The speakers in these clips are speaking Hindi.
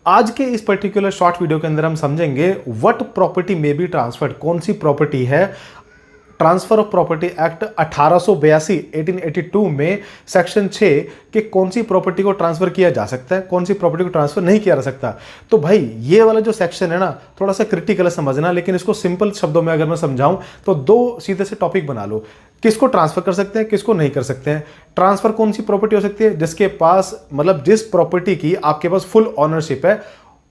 आज के इस पर्टिकुलर शॉर्ट वीडियो के अंदर हम समझेंगे व्हाट प्रॉपर्टी में बी ट्रांसफर्ड, कौन सी प्रॉपर्टी है। ट्रांसफर ऑफ प्रॉपर्टी एक्ट 1882 1882 में सेक्शन 6 कि कौन सी प्रॉपर्टी को ट्रांसफर किया जा सकता है, कौन सी प्रॉपर्टी को ट्रांसफर नहीं किया जा सकता। तो भाई ये वाला जो सेक्शन है ना, थोड़ा सा क्रिटिकल है समझना, लेकिन इसको सिंपल शब्दों में अगर मैं समझाऊं तो दो सीधे से टॉपिक बना लो। किसको ट्रांसफर कर सकते हैं, किसको नहीं कर सकते हैं। ट्रांसफर कौन सी प्रॉपर्टी हो सकती है, जिसके पास मतलब जिस प्रॉपर्टी की आपके पास फुल ऑनरशिप है,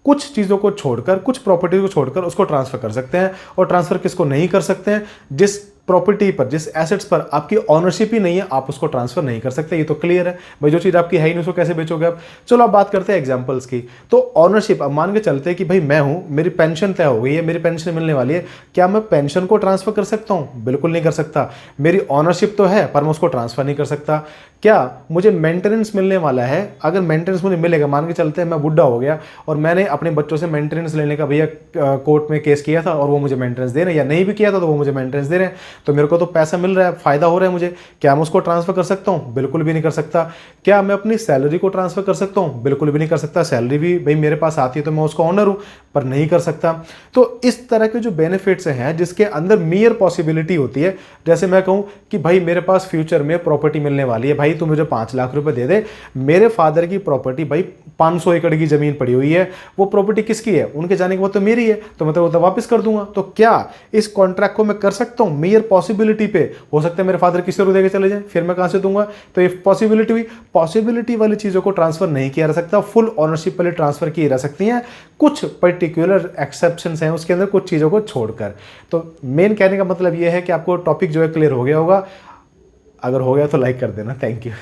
कुछ चीज़ों को छोड़कर, कुछ प्रॉपर्टी को छोड़कर उसको ट्रांसफर कर सकते हैं। और ट्रांसफर किसको नहीं कर सकते हैं, जिस प्रॉपर्टी पर, जिस एसेट्स पर आपकी ऑनरशिप ही नहीं है, आप उसको ट्रांसफर नहीं कर सकते। ये तो क्लियर है भाई, जो चीज़ आपकी है ही नहीं उसको कैसे बेचोगे आप। चलो अब बात करते हैं एग्जांपल्स की। तो ऑनरशिप, अब मान के चलते हैं कि भाई मैं हूं, मेरी पेंशन तय हो गई है, मेरी पेंशन मिलने वाली है, क्या मैं पेंशन को ट्रांसफर कर सकता हूं? बिल्कुल नहीं कर सकता। मेरी ऑनरशिप तो है पर मैं उसको ट्रांसफर नहीं कर सकता। क्या मुझे मेंटेनेंस मिलने वाला है, अगर मेंटेनेंस मुझे मिलेगा, मान के चलते हैं मैं बुढ़ा हो गया और मैंने अपने बच्चों से मेंटेनेंस लेने का भैया कोर्ट में केस किया था और वो मुझे मेंटेनेंस दे रहे हैं, या नहीं भी किया था तो वो मुझे मेंटेनेंस दे रहे हैं, तो मेरे को तो पैसा मिल रहा है, फायदा हो रहा है मुझे, क्या मैं उसको ट्रांसफर कर सकता हूं? बिल्कुल भी नहीं कर सकता। क्या मैं अपनी सैलरी को ट्रांसफर कर सकता हूं? बिल्कुल भी नहीं कर सकता। सैलरी भी भाई मेरे पास आती है तो मैं उसका ऑनर हूं, पर नहीं कर सकता। तो इस तरह के जो बेनिफिट्स हैं जिसके अंदर मियर पॉसिबिलिटी होती है, जैसे मैं कहूं कि भाई मेरे पास फ्यूचर में प्रॉपर्टी मिलने वाली है, भाई तू मुझे 5 लाख रुपए दे दे। मेरे फादर की प्रॉपर्टी भाई 500 एकड़ की जमीन पड़ी हुई है, वो प्रॉपर्टी किसकी है? उनके जाने के बाद तो मेरी है, तो मैं तो वापस कर दूंगा। तो क्या इस कॉन्ट्रैक्ट को मैं कर सकता हूं? मियर पॉसिबिलिटी पे हो सकता है मेरे फादर किसी को देके चले जाए, फिर मैं कहां से दूंगा? तो ये पॉसिबिलिटी हुई। पॉसिबिलिटी वाली चीजों को ट्रांसफर नहीं किया जा सकता, फुल ऑनरशिप वाली ट्रांसफर की जा सकती है, कुछ पर्टिकुलर एक्सेप्शंस हैं उसके अंदर, कुछ चीजों को छोड़कर। तो मेन कहने का मतलब यह है कि आपको टॉपिक जो है क्लियर हो गया होगा। अगर हो गया तो लाइक कर देना। Thank you.